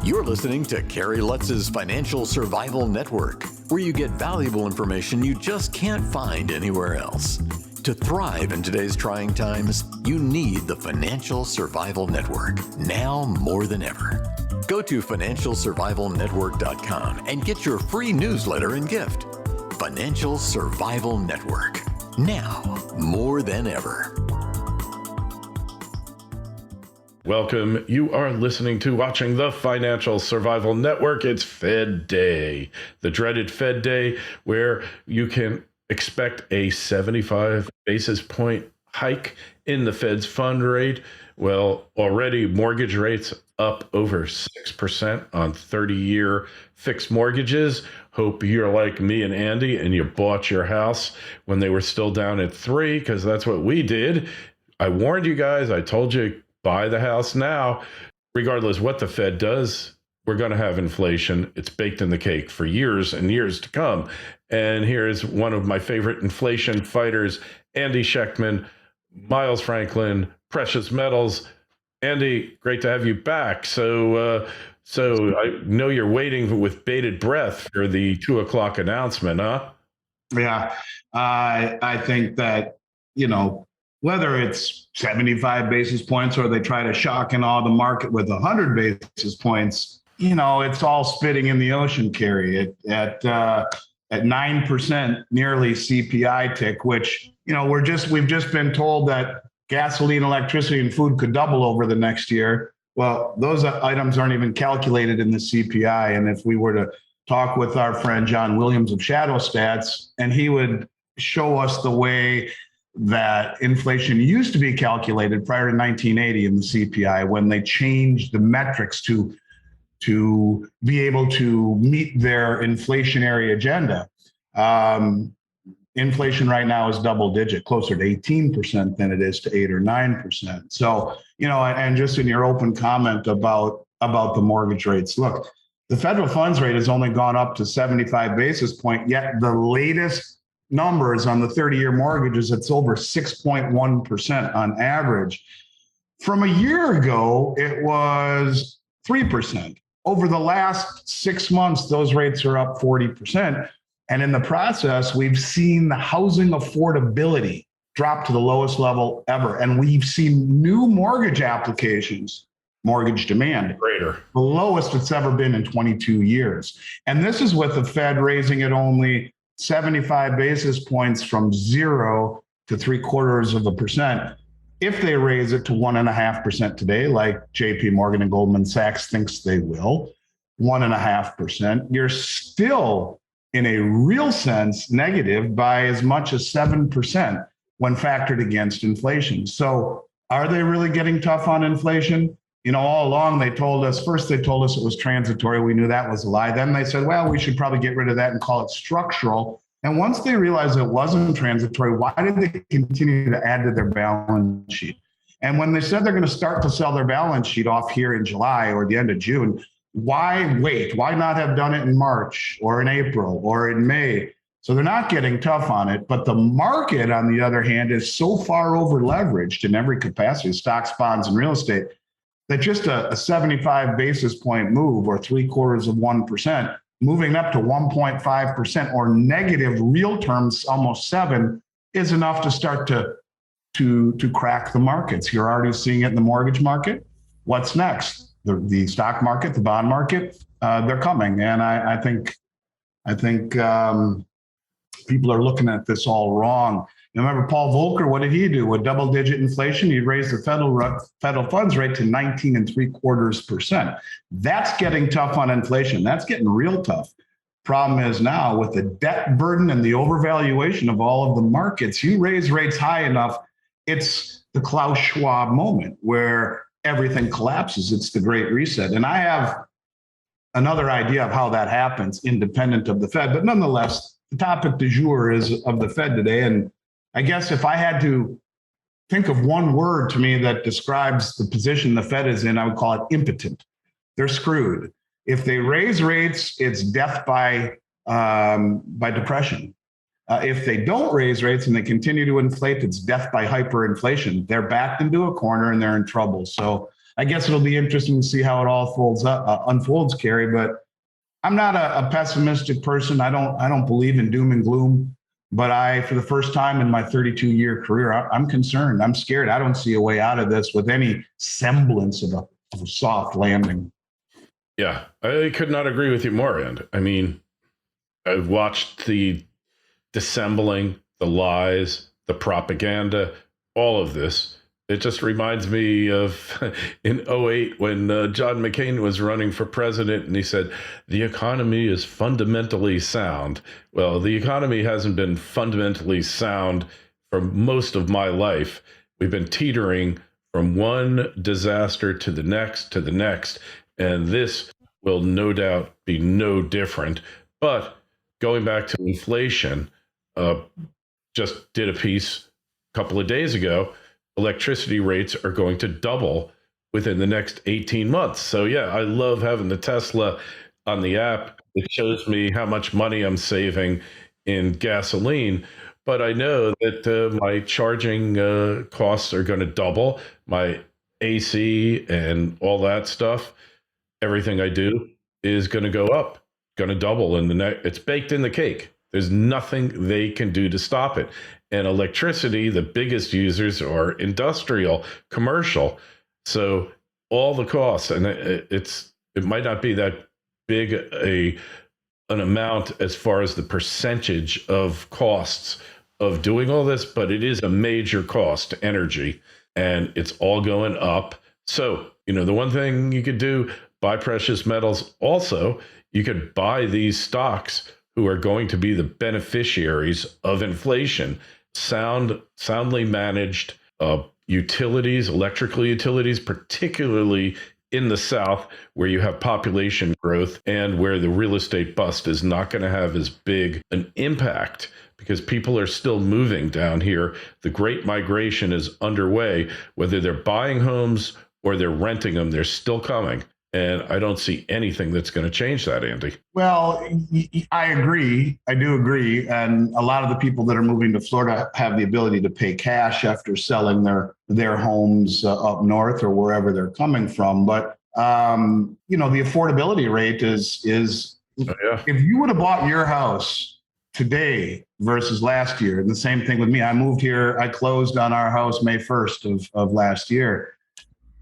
You're listening to Kerry Lutz's Financial Survival Network, where you get valuable information you just can't find anywhere else. To thrive in today's trying times, you need the Financial Survival Network, now more than ever. Go to financialsurvivalnetwork.com and get your free newsletter and gift. Financial Survival Network, now more than ever. Welcome. You are listening to watching the Financial Survival Network. It's Fed Day, the dreaded Fed Day, where you can expect a 75 basis point hike in the Fed's fund rate. Well, already mortgage rates up over 6% on 30-year fixed mortgages. Hope you're like me and Andy and you bought your house when they were still down at 3, because that's what we did. I warned you guys. I told you, buy the house now. Regardless what the Fed does, we're going to have inflation. It's baked in the cake for years and years to come. And here's one of my favorite inflation fighters, Andy Schectman, Miles Franklin, Precious Metals. Andy, great to have you back. So I know you're waiting with bated breath for the 2 o'clock announcement, huh? Yeah, I think that, whether it's 75 basis points or they try to shock and awe the market with 100 basis points, it's all spitting in the ocean, Kerry. At 9% nearly CPI tick, which, we've just been told that gasoline, electricity, and food could double over the next year. Well, those items aren't even calculated in the CPI. And if we were to talk with our friend John Williams of Shadow Stats, and he would show us the way that inflation used to be calculated prior to 1980 in the CPI, when they changed the metrics to be able to meet their inflationary agenda. Inflation right now is double digit, closer to 18% than it is to 8 or 9%. So, and just in your open comment about the mortgage rates, look, the federal funds rate has only gone up to 75 basis point, yet the latest numbers on the 30-year mortgages, it's over 6.1% on average. From a year ago, it was 3%. Over the last 6 months, those rates are up 40%. And in the process, we've seen the housing affordability drop to the lowest level ever. And we've seen new mortgage applications, mortgage demand, greater, the lowest it's ever been in 22 years. And this is with the Fed raising it only 75 basis points from 0 to 0.75%. If they raise it to 1.5% today, like JP Morgan and Goldman Sachs thinks they will, 1.5%, you're still in a real sense negative by as much as 7% when factored against inflation. So are they really getting tough on inflation? All along they told us it was transitory. We knew that was a lie. Then they said, well, we should probably get rid of that and call it structural. And once they realized it wasn't transitory, why did they continue to add to their balance sheet? And when they said they're going to start to sell their balance sheet off here in July or the end of June, why wait? Why not have done it in March or in April or in May? So they're not getting tough on it. But the market, on the other hand, is so far over leveraged in every capacity, stocks, bonds, and real estate, that just a 75 basis point move or 0.75%, moving up to 1.5% or negative real terms, almost 7, is enough to start to crack the markets. You're already seeing it in the mortgage market. What's next? The stock market, the bond market, they're coming. And I think people are looking at this all wrong. Remember Paul Volcker, what did he do? With double-digit inflation, he raised the federal funds rate to 19.75%. That's getting tough on inflation. That's getting real tough. Problem is now with the debt burden and the overvaluation of all of the markets, you raise rates high enough, it's the Klaus Schwab moment where everything collapses. It's the Great Reset. And I have another idea of how that happens independent of the Fed. But nonetheless, the topic du jour is of the Fed today. And I guess if I had to think of one word to me that describes the position the Fed is in, I would call it impotent. They're screwed. If they raise rates, it's death by depression. If they don't raise rates and they continue to inflate, it's death by hyperinflation. They're backed into a corner and they're in trouble. So I guess it'll be interesting to see how it all unfolds, Kerry. But I'm not a pessimistic person. I don't believe in doom and gloom. But for the first time in my 32-year career, I'm concerned. I'm scared. I don't see a way out of this with any semblance of a soft landing. Yeah, I could not agree with you more, and I mean, I've watched the dissembling, the lies, the propaganda, all of this. It just reminds me of in '08 when John McCain was running for president and he said, the economy is fundamentally sound. Well, the economy hasn't been fundamentally sound for most of my life. We've been teetering from one disaster to the next, and this will no doubt be no different. But going back to inflation, just did a piece a couple of days ago. Electricity rates are going to double within the next 18 months. So yeah, I love having the Tesla on the app. It shows me how much money I'm saving in gasoline. But I know that my charging costs are going to double. My AC and all that stuff, everything I do is going to go up, going to double in the next. It's baked in the cake. There's nothing they can do to stop it. And electricity, the biggest users are industrial, commercial. So all the costs, and it might not be that big an amount as far as the percentage of costs of doing all this, but it is a major cost to energy, and it's all going up. So, the one thing you could do, buy precious metals. Also, you could buy these stocks who are going to be the beneficiaries of inflation. Soundly managed utilities, electrical utilities, particularly in the South, where you have population growth and where the real estate bust is not going to have as big an impact because people are still moving down here. The Great Migration is underway. Whether they're buying homes or they're renting them, they're still coming. And I don't see anything that's going to change that, Andy. Well, I agree. I do agree. And a lot of the people that are moving to Florida have the ability to pay cash after selling their homes up north or wherever they're coming from. But, the affordability rate is if you would have bought your house today versus last year, and the same thing with me, I moved here, I closed on our house May 1st of last year.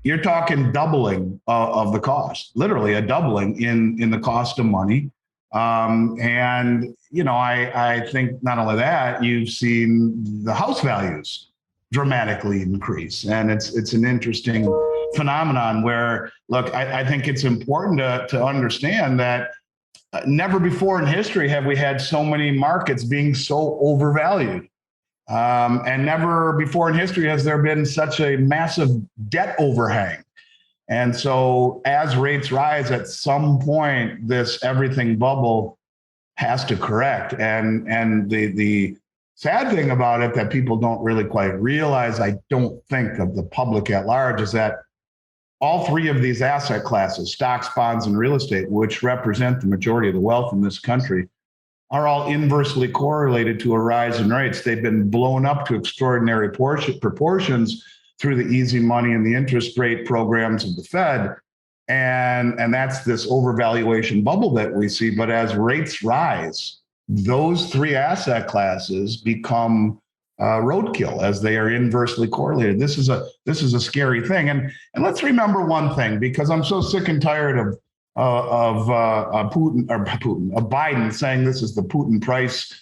You're talking doubling of the cost, literally a doubling in the cost of money. And, I think not only that, you've seen the house values dramatically increase. And it's an interesting phenomenon where, look, I think it's important to understand that never before in history have we had so many markets being so overvalued. And never before in history has there been such a massive debt overhang. And so as rates rise, at some point, this everything bubble has to correct. And the sad thing about it that people don't really quite realize, I don't think, of the public at large, is that all three of these asset classes, stocks, bonds, and real estate, which represent the majority of the wealth in this country, are all inversely correlated to a rise in rates. They've been blown up to extraordinary proportions through the easy money and the interest rate programs of the Fed. And that's this overvaluation bubble that we see. But as rates rise, those three asset classes become roadkill as they are inversely correlated. This is a scary thing. And let's remember one thing, because I'm so sick and tired of Biden saying this is the Putin price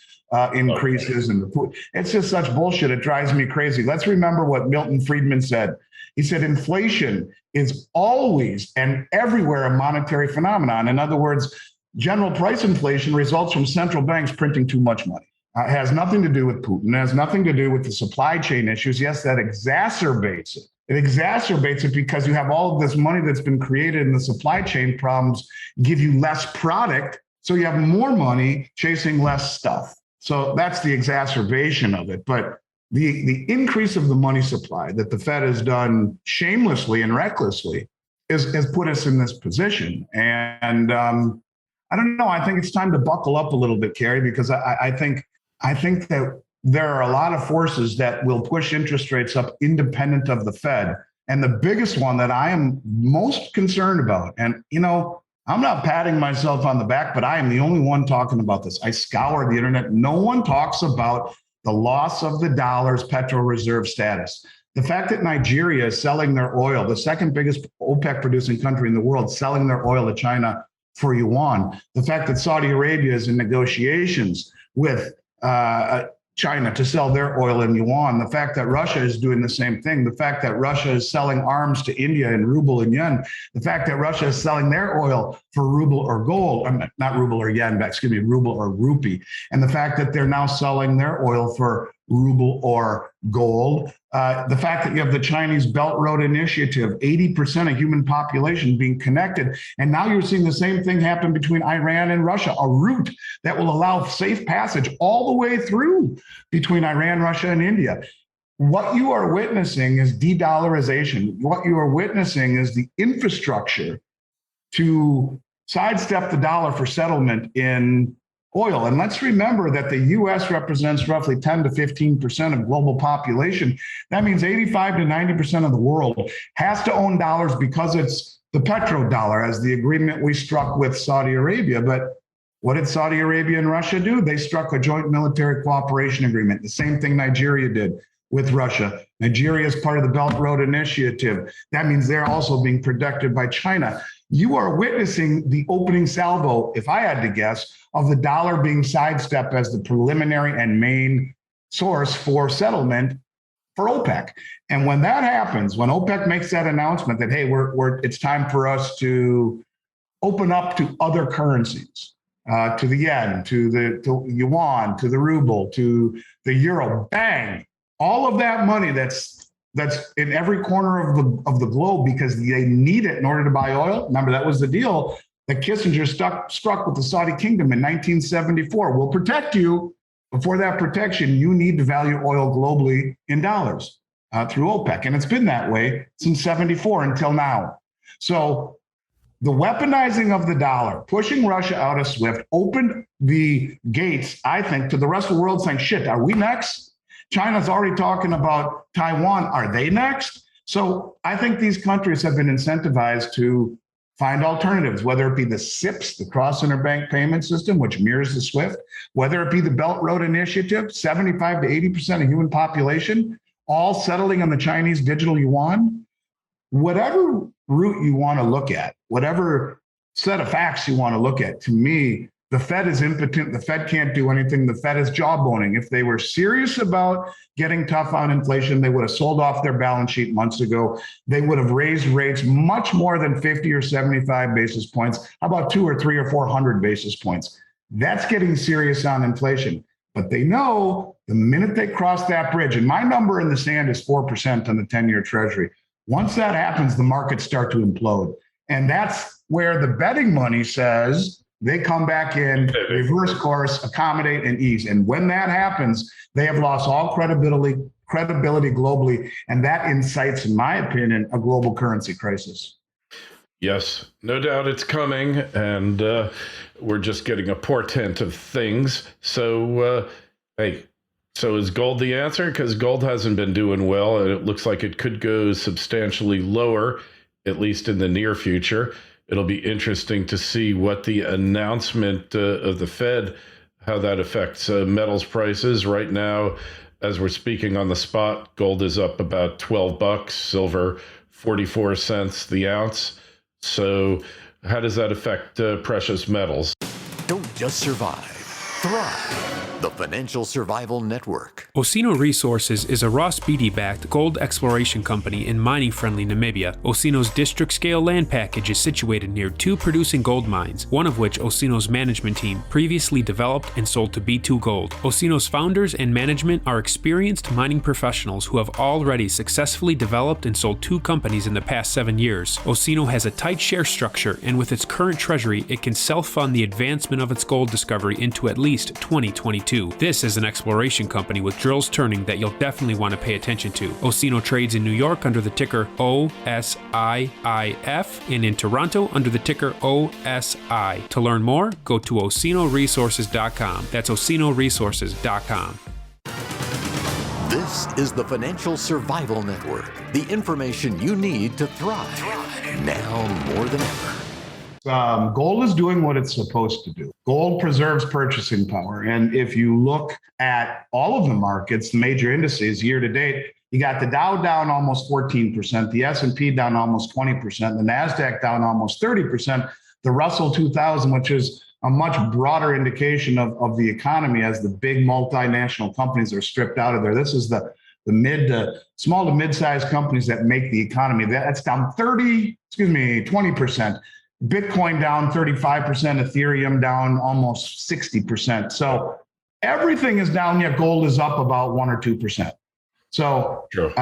increases and it's just such bullshit. It drives me crazy. Let's remember what Milton Friedman said. He said, inflation is always and everywhere a monetary phenomenon. In other words, general price inflation results from central banks printing too much money. It has nothing to do with Putin. It has nothing to do with the supply chain issues. Yes, that exacerbates it. It exacerbates it because you have all of this money that's been created and the supply chain problems give you less product. So you have more money chasing less stuff. So that's the exacerbation of it. But the increase of the money supply that the Fed has done shamelessly and recklessly has put us in this position. And I don't know. I think it's time to buckle up a little bit, Kerry, because I think that there are a lot of forces that will push interest rates up independent of the Fed. And the biggest one that I am most concerned about, and I'm not patting myself on the back, but I am the only one talking about this. I scour the internet. No one talks about the loss of the dollar's petrol reserve status. The fact that Nigeria is selling their oil, the second biggest OPEC producing country in the world, selling their oil to China for yuan. The fact that Saudi Arabia is in negotiations with China to sell their oil in yuan. The fact that Russia is doing the same thing. The fact that Russia is selling arms to India in ruble and yen. The fact that Russia is selling their oil for ruble or gold, not ruble or yen, but excuse me, ruble or rupee. And the fact that they're now selling their oil for ruble or gold. The fact that you have the Chinese Belt Road Initiative, 80% of human population being connected. And now you're seeing the same thing happen between Iran and Russia, a route that will allow safe passage all the way through between Iran, Russia, and India. What you are witnessing is de-dollarization. What you are witnessing is the infrastructure to sidestep the dollar for settlement in oil. And let's remember that the US represents roughly 10 to 15% of global population. That means 85 to 90% of the world has to own dollars because it's the petrodollar, as the agreement we struck with Saudi Arabia. But what did Saudi Arabia and Russia do? They struck a joint military cooperation agreement. The same thing Nigeria did with Russia. Nigeria is part of the Belt Road Initiative. That means they're also being protected by China. You are witnessing the opening salvo, if I had to guess, of the dollar being sidestepped as the preliminary and main source for settlement for OPEC. And when that happens, when OPEC makes that announcement that, hey, it's time for us to open up to other currencies, to the yen, to yuan, to the ruble, to the euro, bang, all of that money that's in every corner of the globe because they need it in order to buy oil. Remember, that was the deal that Kissinger struck with the Saudi kingdom in 1974. We'll protect you. Before that protection, you need to value oil globally in dollars through OPEC. And it's been that way since 74 until now. So the weaponizing of the dollar, pushing Russia out of SWIFT, opened the gates, I think, to the rest of the world saying, shit, are we next? China's already talking about Taiwan. Are they next? So I think these countries have been incentivized to find alternatives, whether it be the SIPS, the Cross Interbank Payment System, which mirrors the SWIFT, whether it be the Belt Road Initiative, 75 to 80% of human population, all settling on the Chinese digital yuan. Whatever route you want to look at, whatever set of facts you want to look at, to me, the Fed is impotent. The Fed can't do anything. The Fed is jawboning. If they were serious about getting tough on inflation, they would have sold off their balance sheet months ago. They would have raised rates much more than 50 or 75 basis points. How about 200 or 300 or 400 basis points? That's getting serious on inflation. But they know the minute they cross that bridge, and my number in the sand is 4% on the 10-year Treasury. Once that happens, the markets start to implode. And that's where the betting money says, they come back in, reverse course, accommodate, and ease. And when that happens, they have lost all credibility globally. And that incites, in my opinion, a global currency crisis. Yes, no doubt it's coming. And we're just getting a portent of things. So, so is gold the answer? Because gold hasn't been doing well, and it looks like it could go substantially lower, at least in the near future. It'll be interesting to see what the announcement of the Fed, how that affects metals prices. Right now, as we're speaking on the spot, gold is up about $12, silver 44 cents the ounce. So how does that affect precious metals? Don't just survive, thrive. The Financial Survival Network. Osino Resources is a Ross Beatty-backed gold exploration company in mining-friendly Namibia. Osino's district-scale land package is situated near two producing gold mines, one of which Osino's management team previously developed and sold to B2 Gold. Osino's founders and management are experienced mining professionals who have already successfully developed and sold two companies in the past 7 years. Osino has a tight share structure, and with its current treasury, it can self-fund the advancement of its gold discovery into at least 2022. This is an exploration company with drills turning that you'll definitely want to pay attention to. Osino trades in New York under the ticker OSIIF and in Toronto under the ticker OSI. To learn more, go to osinoresources.com. That's osinoresources.com. This is the Financial Survival Network, the information you need to thrive now more than ever. Gold is doing what it's supposed to do. Gold preserves purchasing power. And if you look at all of the markets, the major indices year to date, you got the Dow down almost 14%, the S&P down almost 20%, the NASDAQ down almost 30%, the Russell 2000, which is a much broader indication of the economy as the big multinational companies are stripped out of there. This is the small to mid-sized companies that make the economy. That's down 20%. Bitcoin down 35%, Ethereum down almost 60%. So everything is down, yet gold is up about 1 or 2%. So Sure.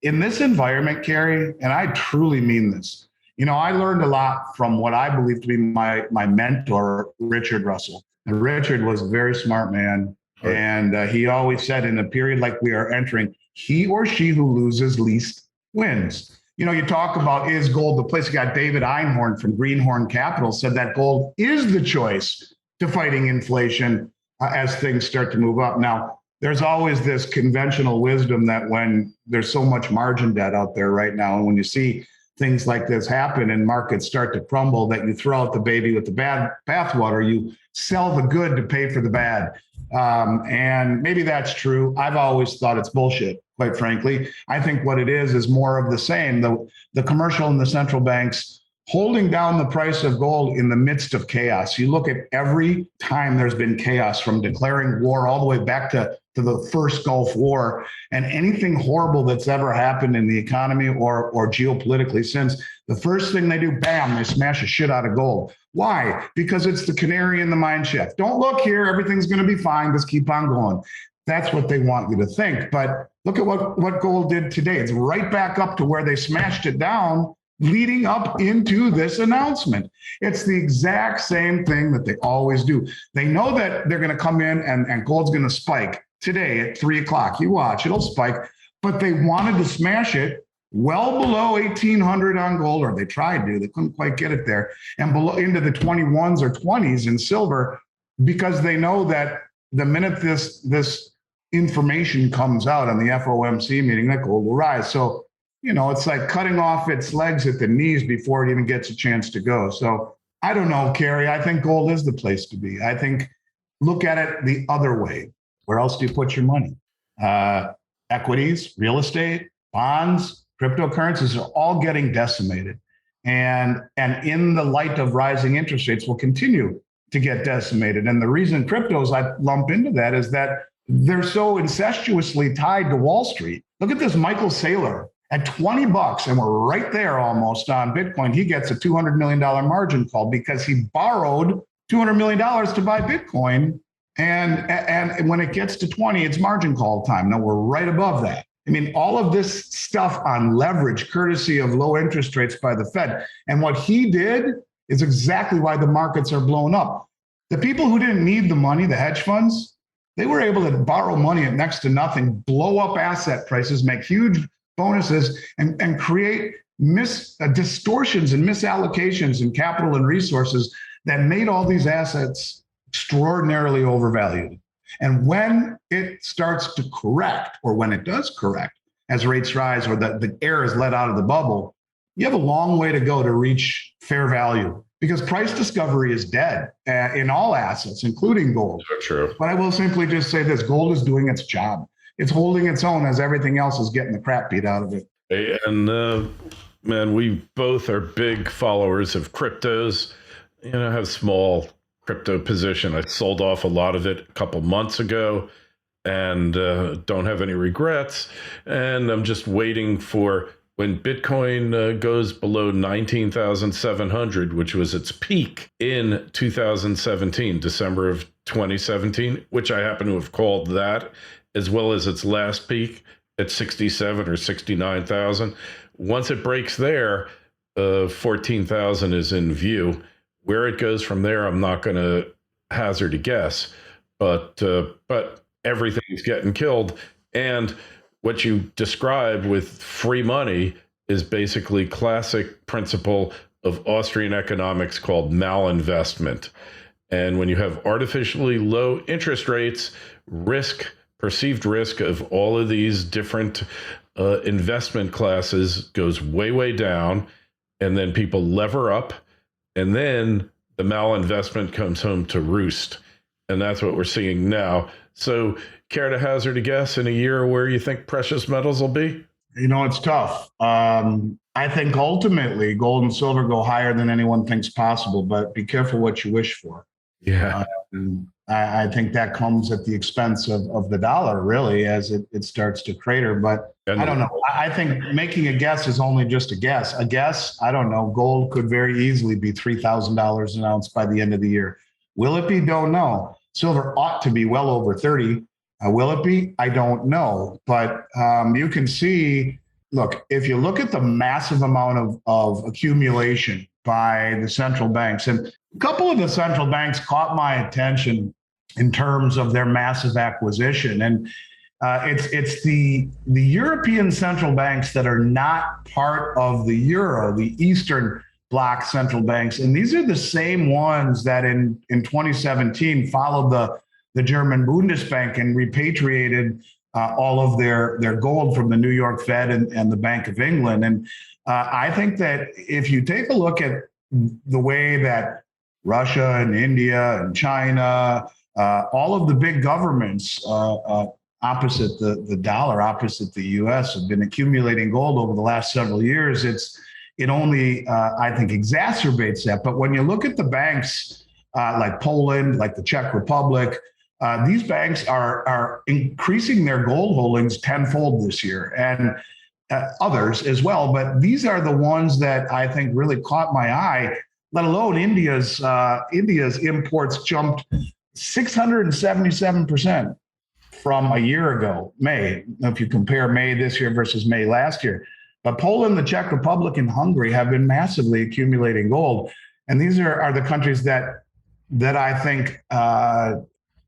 In this environment, Kerry, and I truly mean this, I learned a lot from what I believe to be my mentor, Richard Russell. And Richard was a very smart man. Right. And he always said, in a period like we are entering, he or she who loses least wins. You talk about, is gold the place? You got David Einhorn from Greenhorn Capital said that gold is the choice to fighting inflation as things start to move up. Now, there's always this conventional wisdom that when there's so much margin debt out there right now, and when you see things like this happen and markets start to crumble, that you throw out the baby with the bad bathwater, you sell the good to pay for the bad. And maybe that's true. I've always thought it's bullshit, quite frankly. I think what it is more of the same. The commercial and the central banks holding down the price of gold in the midst of chaos. You look at every time there's been chaos, from declaring war all the way back to the first Gulf War, and anything horrible that's ever happened in the economy or geopolitically since, the first thing they do, bam, they smash the shit out of gold. Why? Because it's the canary in the mine shaft. Don't look here, everything's going to be fine, just keep on going. That's what they want you to think. But look at what gold did today. It's right back up to where they smashed it down leading up into this announcement. It's the exact same thing that they always do. They know that they're going to come in and gold's going to spike today at 3:00. You watch, it'll spike. But they wanted to smash it well below 1,800 on gold, or they tried to. They couldn't quite get it there, and below into the 21s or 20s in silver, because they know that the minute this information comes out on the FOMC meeting, that gold will rise. So, it's like cutting off its legs at the knees before it even gets a chance to go. So I don't know, Kerry. I think gold is the place to be. I think look at it the other way. Where else do you put your money? Equities, real estate, bonds, cryptocurrencies are all getting decimated. And in the light of rising interest rates will continue to get decimated. And the reason cryptos I lump into that is that they're so incestuously tied to Wall Street. Look at this Michael Saylor at $20, and we're right there almost on Bitcoin. He gets a $200 million margin call because he borrowed $200 million to buy Bitcoin. And when it gets to 20, it's margin call time. Now we're right above that. I mean, all of this stuff on leverage, courtesy of low interest rates by the Fed. And what he did is exactly why the markets are blown up. The people who didn't need the money, the hedge funds, they were able to borrow money at next to nothing, blow up asset prices, make huge bonuses, and create distortions and misallocations in capital and resources that made all these assets extraordinarily overvalued. And when it starts to correct, or when it does correct, as rates rise or the air is let out of the bubble, you have a long way to go to reach fair value, because price discovery is dead in all assets, including gold. True. But I will simply just say this: gold is doing its job. It's holding its own as everything else is getting the crap beat out of it. And man, we both are big followers of cryptos. I have small crypto position. I sold off a lot of it a couple months ago, and don't have any regrets. And I'm just waiting for when Bitcoin goes below 19,700, which was its peak in 2017, December of 2017, which I happen to have called that, as well as its last peak at 67 or 69,000. Once it breaks there, 14,000 is in view. Where it goes from there, I'm not going to hazard a guess, but everything's getting killed. And what you described with free money is basically classic principle of Austrian economics called malinvestment. And when you have artificially low interest rates, risk perceived risk of all of these different investment classes goes way, way down, and then people lever up, and then the malinvestment comes home to roost. And that's what we're seeing now. So care to hazard a guess in a year where you think precious metals will be? It's tough. I think ultimately gold and silver go higher than anyone thinks possible, but be careful what you wish for. Yeah. I think that comes at the expense of the dollar, really, as it starts to crater. But I don't know. I think making a guess is only just a guess. A guess, I don't know. Gold could very easily be $3,000 an ounce by the end of the year. Will it be? Don't know. Silver ought to be well over 30. Will it be? I don't know. But you can see, look, if you look at the massive amount of accumulation by the central banks, and a couple of the central banks caught my attention in terms of their massive acquisition. And it's the European central banks that are not part of the euro, the Eastern Bloc central banks. And these are the same ones that in 2017 followed the German Bundesbank and repatriated all of their gold from the New York Fed and the Bank of England. And I think that if you take a look at the way that Russia and India and China, all of the big governments opposite the dollar, opposite the US, have been accumulating gold over the last several years, it only, I think, exacerbates that. But when you look at the banks like Poland, like the Czech Republic, these banks are increasing their gold holdings tenfold this year, and others as well. But these are the ones that I think really caught my eye, let alone India's imports jumped 677% from a year ago, May, if you compare May this year versus May last year. But Poland, the Czech Republic, and Hungary have been massively accumulating gold. And these are the countries that I think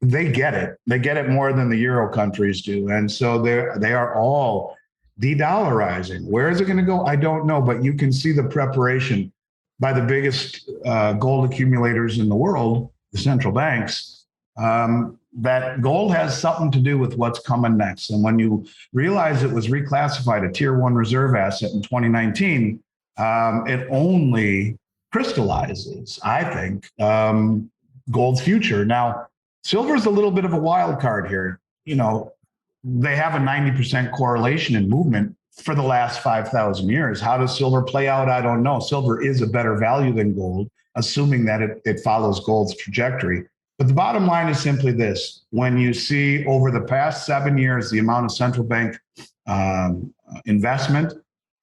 they get it. They get it more than the Euro countries do. And so they are all de-dollarizing. Where is it going to go? I don't know. But you can see the preparation by the biggest gold accumulators in the world, the central banks, that gold has something to do with what's coming next. And when you realize it was reclassified a tier 1 reserve asset in 2019, it only crystallizes, I think, gold's future. Now, silver's a little bit of a wild card here. They have a 90% correlation in movement for the last 5,000 years. How does silver play out? I don't know. Silver is a better value than gold, assuming that it follows gold's trajectory. But the bottom line is simply this. When you see over the past 7 years, the amount of central bank investment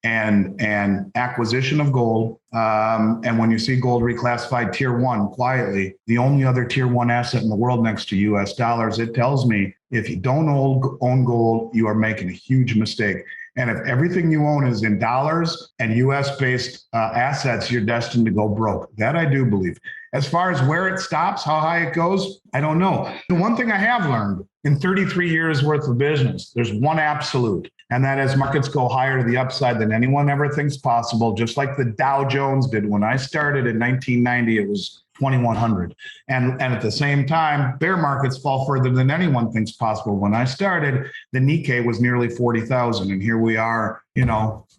and acquisition of gold, and when you see gold reclassified tier 1 quietly, the only other tier 1 asset in the world next to US dollars, it tells me if you don't own gold, you are making a huge mistake. And if everything you own is in dollars and US-based assets, you're destined to go broke. That I do believe. As far as where it stops, how high it goes, I don't know. The one thing I have learned in 33 years worth of business, there's one absolute, and that is markets go higher to the upside than anyone ever thinks possible, just like the Dow Jones did. When I started in 1990, it was 2,100. And at the same time, bear markets fall further than anyone thinks possible. When I started, the Nikkei was nearly 40,000. And here we are,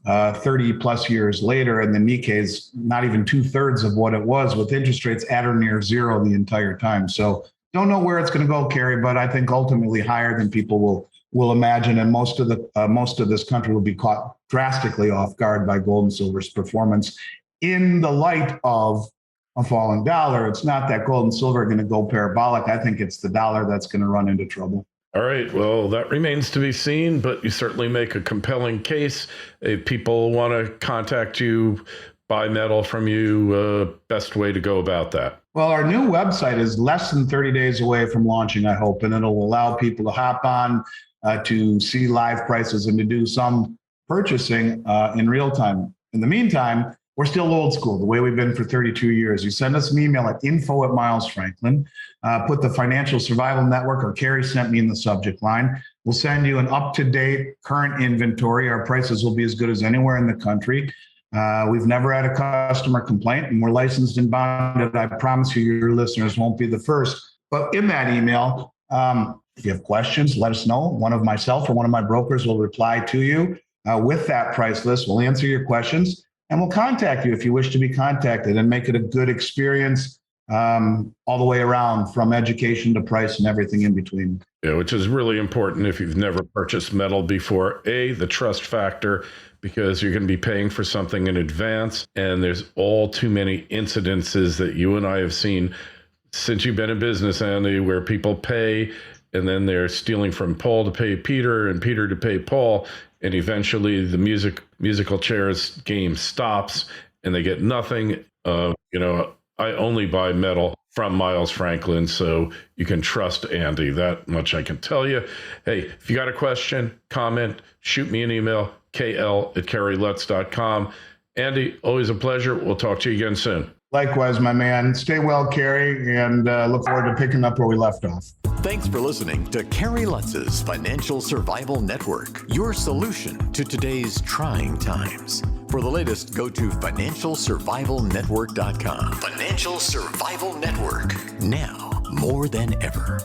30 plus years later, and the Nikkei is not even 2/3 of what it was, with interest rates at or near zero the entire time. So don't know where it's going to go, Kerry, but I think ultimately higher than people will imagine. And most of this country will be caught drastically off guard by gold and silver's performance in the light of a falling dollar. It's not that gold and silver are going to go parabolic. I think it's the dollar that's going to run into trouble. All right. Well, that remains to be seen, but you certainly make a compelling case. If people want to contact you, buy metal from you, best way to go about that? Well, our new website is less than 30 days away from launching, I hope, and it'll allow people to hop on to see live prices and to do some purchasing in real time. In the meantime, we're still old school, the way we've been for 32 years. You send us an email at info@milesfranklin, put the Financial Survival Network or Kerry sent me in the subject line. We'll send you an up-to-date current inventory. Our prices will be as good as anywhere in the country. We've never had a customer complaint, and we're licensed and bonded. I promise you, your listeners won't be the first. But in that email, If you have questions, let us know. One of myself or one of my brokers will reply to you with that price list. We'll answer your questions and we'll contact you if you wish to be contacted and make it a good experience all the way around, from education to price and everything in between. Yeah, which is really important if you've never purchased metal before. The trust factor, because you're going to be paying for something in advance, and there's all too many incidences that you and I have seen since you've been in business, Andy, where people pay and then they're stealing from Paul to pay Peter and Peter to pay Paul, and eventually the musical chairs game stops and they get nothing. I only buy metal from Miles Franklin, so you can trust Andy. That much I can tell you. Hey, if you got a question, comment, shoot me an email, kl@kerrylutz.com. Andy, always a pleasure. We'll talk to you again soon. Likewise, my man. Stay well, Kerry, and look forward to picking up where we left off. Thanks for listening to Kerry Lutz's Financial Survival Network, your solution to today's trying times. For the latest, go to financialsurvivalnetwork.com. Financial Survival Network, now more than ever.